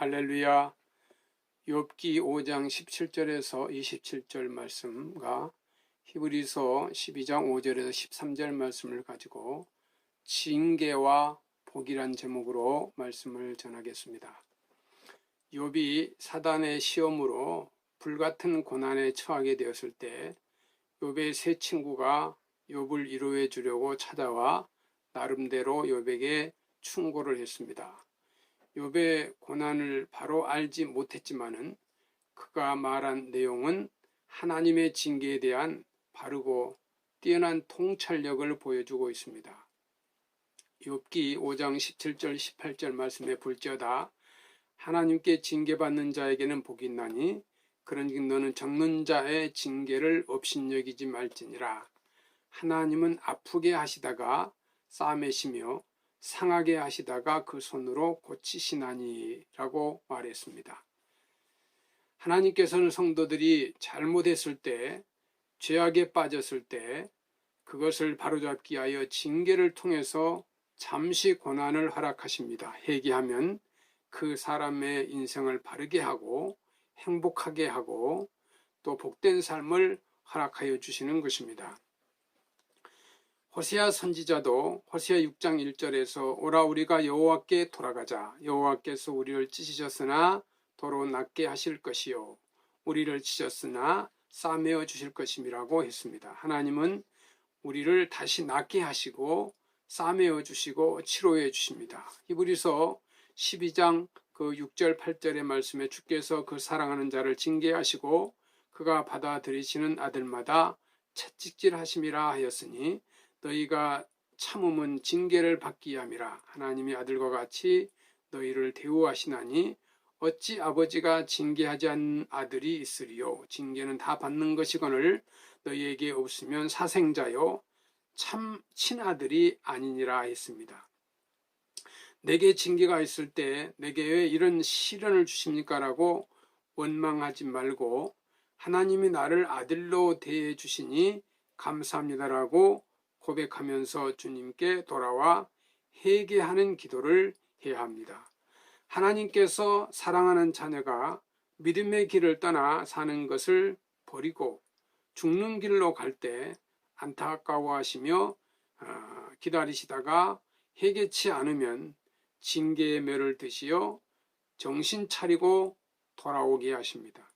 할렐루야. 욥기 5장 17절에서 27절 말씀과 히브리서 12장 5절에서 13절 말씀을 가지고 징계와 복이란 제목으로 말씀을 전하겠습니다. 욥이 사단의 시험으로 불같은 고난에 처하게 되었을 때 욥의 세 친구가 욥을 위로해 주려고 찾아와 나름대로 욥에게 충고를 했습니다. 욥의 고난을 바로 알지 못했지만은 그가 말한 내용은 하나님의 징계에 대한 바르고 뛰어난 통찰력을 보여주고 있습니다. 욥기 5장 17절 18절 말씀에 볼지어다 하나님께 징계받는 자에게는 복이 있나니 그런즉 너는 적는 자의 징계를 업신여기지 말지니라. 하나님은 아프게 하시다가 싸매시며 상하게 하시다가 그 손으로 고치시나니 라고 말했습니다. 하나님께서는 성도들이 잘못했을 때, 죄악에 빠졌을 때 그것을 바로잡기 위하여 징계를 통해서 잠시 고난을 허락하십니다. 회개하면 그 사람의 인생을 바르게 하고 행복하게 하고 또 복된 삶을 허락하여 주시는 것입니다. 호세아 선지자도 호세아 6장 1절에서 오라 우리가 여호와께 돌아가자. 여호와께서 우리를 찢으셨으나 도로 낫게 하실 것이요 우리를 찢었으나 싸매어 주실 것임이라고 했습니다. 하나님은 우리를 다시 낫게 하시고 싸매어 주시고 치료해 주십니다. 히브리서 12장 그 6절 8절의 말씀에 주께서 그 사랑하는 자를 징계하시고 그가 받아들이시는 아들마다 채찍질 하심이라 하였으니 너희가 참음은 징계를 받기 위함이라. 하나님의 아들과 같이 너희를 대우하시나니 어찌 아버지가 징계하지 않는 아들이 있으리요. 징계는 다 받는 것이거늘 너희에게 없으면 사생자요 참 친아들이 아니니라 했습니다. 내게 징계가 있을 때 내게 왜 이런 시련을 주십니까? 라고 원망하지 말고 하나님이 나를 아들로 대해 주시니 감사합니다라고 고백하면서 주님께 돌아와 회개하는 기도를 해야 합니다. 하나님께서 사랑하는 자녀가 믿음의 길을 떠나 사는 것을 버리고 죽는 길로 갈 때 안타까워하시며 기다리시다가 회개치 않으면 징계의 멸을 드시어 정신 차리고 돌아오게 하십니다.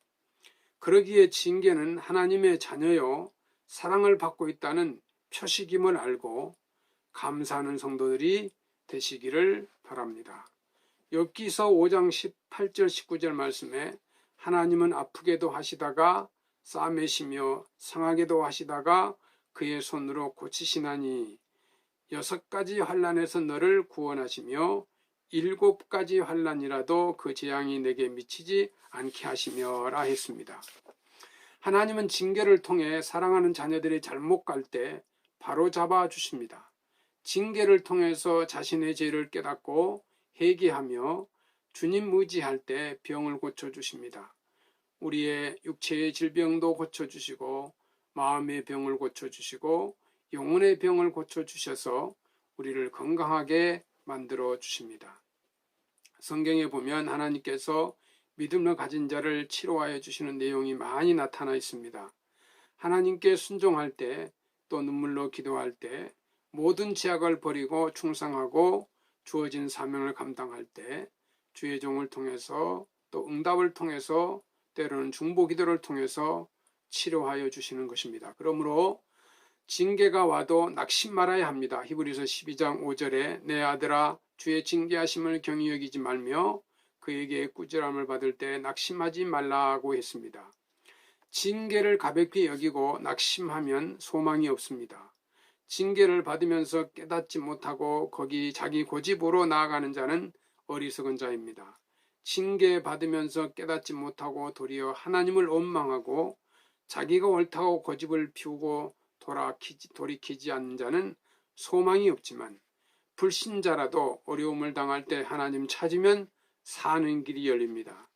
그러기에 징계는 하나님의 자녀요 사랑을 받고 있다는 표식임을 알고 감사하는 성도들이 되시기를 바랍니다. 욥기서 5장 18절 19절 말씀에 하나님은 아프게도 하시다가 싸매시며 상하게도 하시다가 그의 손으로 고치시나니 6가지 환난에서 너를 구원하시며 7가지 환난이라도 그 재앙이 내게 미치지 않게 하시며라 했습니다. 하나님은 징계를 통해 사랑하는 자녀들이 잘못 갈 때 바로 잡아 주십니다. 징계를 통해서 자신의 죄를 깨닫고 회개하며 주님 의지할 때 병을 고쳐주십니다. 우리의 육체의 질병도 고쳐주시고 마음의 병을 고쳐주시고 영혼의 병을 고쳐주셔서 우리를 건강하게 만들어 주십니다. 성경에 보면 하나님께서 믿음을 가진 자를 치료하여 주시는 내용이 많이 나타나 있습니다. 하나님께 순종할 때 또 눈물로 기도할 때 모든 죄악을 버리고 충성하고 주어진 사명을 감당할 때 주의 종을 통해서 또 응답을 통해서 때로는 중보기도를 통해서 치료하여 주시는 것입니다. 그러므로 징계가 와도 낙심 말아야 합니다. 히브리서 12장 5절에 내 아들아 주의 징계하심을 경히 여기지 말며 그에게 꾸지람을 받을 때 낙심하지 말라고 했습니다. 징계를 가볍게 여기고 낙심하면 소망이 없습니다. 징계를 받으면서 깨닫지 못하고 거기 자기 고집으로 나아가는 자는 어리석은 자입니다. 징계 받으면서 깨닫지 못하고 도리어 하나님을 원망하고 자기가 옳다고 고집을 피우고 돌이키지 않는 자는 소망이 없지만 불신자라도 어려움을 당할 때 하나님 찾으면 사는 길이 열립니다.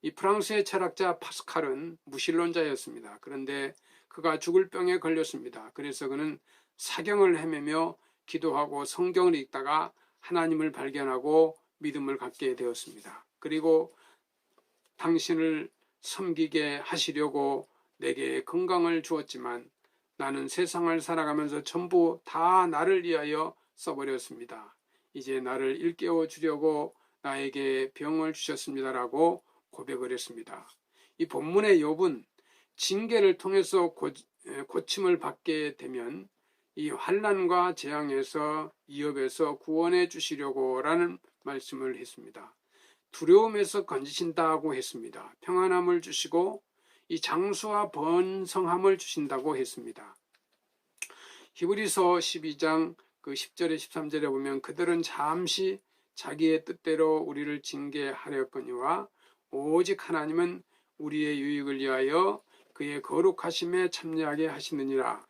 이 프랑스의 철학자 파스칼은 무신론자였습니다. 그런데 그가 죽을 병에 걸렸습니다. 그래서 그는 사경을 헤매며 기도하고 성경을 읽다가 하나님을 발견하고 믿음을 갖게 되었습니다. 그리고 당신을 섬기게 하시려고 내게 건강을 주었지만 나는 세상을 살아가면서 전부 다 나를 위하여 써버렸습니다. 이제 나를 일깨워 주려고 나에게 병을 주셨습니다라고 고백을 했습니다. 이 본문의 욥은 징계를 통해서 고침을 받게 되면 이 환난과 재앙에서 이업에서 구원해 주시려고 라는 말씀을 했습니다. 두려움에서 건지신다고 했습니다. 평안함을 주시고 이 장수와 번성함을 주신다고 했습니다. 히브리서 12장 그 10절에 13절에 보면 그들은 잠시 자기의 뜻대로 우리를 징계하려거니와 오직 하나님은 우리의 유익을 위하여 그의 거룩하심에 참여하게 하시느니라.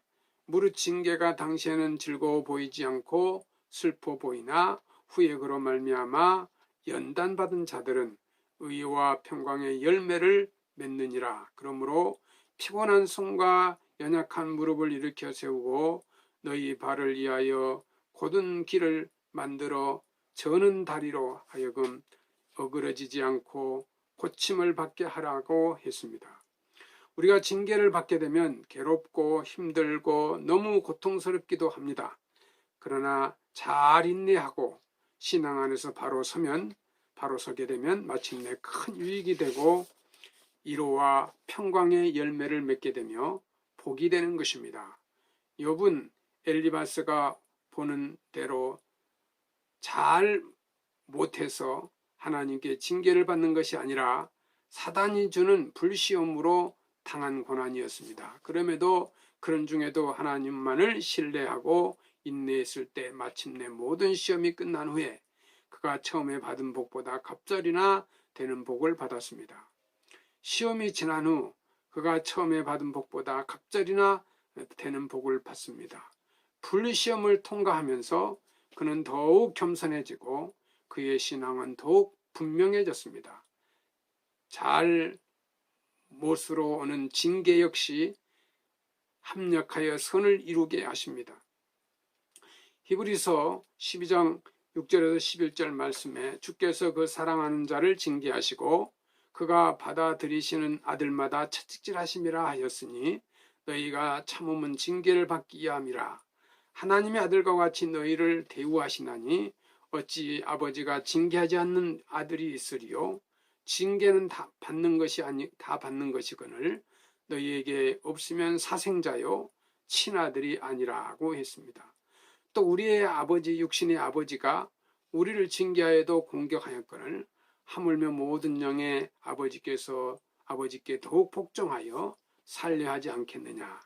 무릇 징계가 당시에는 즐거워 보이지 않고 슬퍼 보이나 후에 그로 말미암아 연단받은 자들은 의와 평강의 열매를 맺느니라. 그러므로 피곤한 손과 연약한 무릎을 일으켜 세우고 너희 발을 위하여 곧은 길을 만들어 저는 다리로 하여금 어그러지지 않고 고침을 받게 하라고 했습니다. 우리가 징계를 받게 되면 괴롭고 힘들고 너무 고통스럽기도 합니다. 그러나 잘 인내하고 신앙 안에서 바로 서게 되면 마침내 큰 유익이 되고 위로와 평강의 열매를 맺게 되며 복이 되는 것입니다. 욥은 엘리바스가 보는 대로 잘 못해서 하나님께 징계를 받는 것이 아니라 사단이 주는 불시험으로 당한 고난이었습니다. 그럼에도 그런 중에도 하나님만을 신뢰하고 인내했을 때 마침내 모든 시험이 끝난 후에 그가 처음에 받은 복보다 갑절이나 되는 복을 받았습니다. 시험이 지난 후 그가 처음에 받은 복보다 갑절이나 되는 복을 받습니다. 불시험을 통과하면서 그는 더욱 겸손해지고 그의 신앙은 더욱 분명해졌습니다. 잘 못으로 오는 징계 역시 합력하여 선을 이루게 하십니다. 히브리서 12장 6절에서 11절 말씀에 주께서 그 사랑하는 자를 징계하시고 그가 받아들이시는 아들마다 채찍질하심이라 하였으니 너희가 참음은 징계를 받기 위함이라. 하나님의 아들과 같이 너희를 대우하시나니 어찌 아버지가 징계하지 않는 아들이 있으리요. 징계는 다 받는 것이거늘 너희에게 없으면 사생자요 친아들이 아니라고 했습니다. 또 우리의 아버지 육신의 아버지가 우리를 징계하여도 공격하였거늘 하물며 모든 영의 아버지께 더욱 복종하여 살려하지 않겠느냐.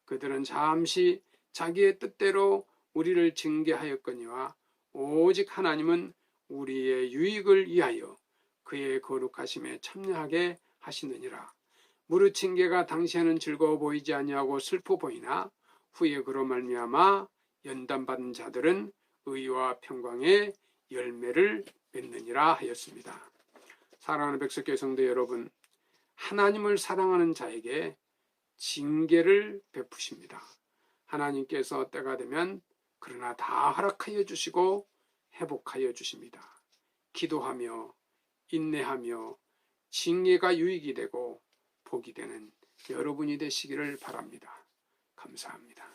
그들은 잠시 자기의 뜻대로 우리를 징계하였거니와 오직 하나님은 우리의 유익을 위하여 그의 거룩하심에 참여하게 하시느니라. 무릇 징계가 당시에는 즐거워 보이지 아니하고 슬퍼 보이나 후에 그로 말미암아 연단받은 자들은 의와 평강의 열매를 맺느니라 하였습니다. 사랑하는 백석교회 성도 여러분, 하나님을 사랑하는 자에게 징계를 베푸십니다. 하나님께서 때가 되면 그러나 다 허락하여 주시고 회복하여 주십니다. 기도하며 인내하며 징계가 유익이 되고 복이 되는 여러분이 되시기를 바랍니다. 감사합니다.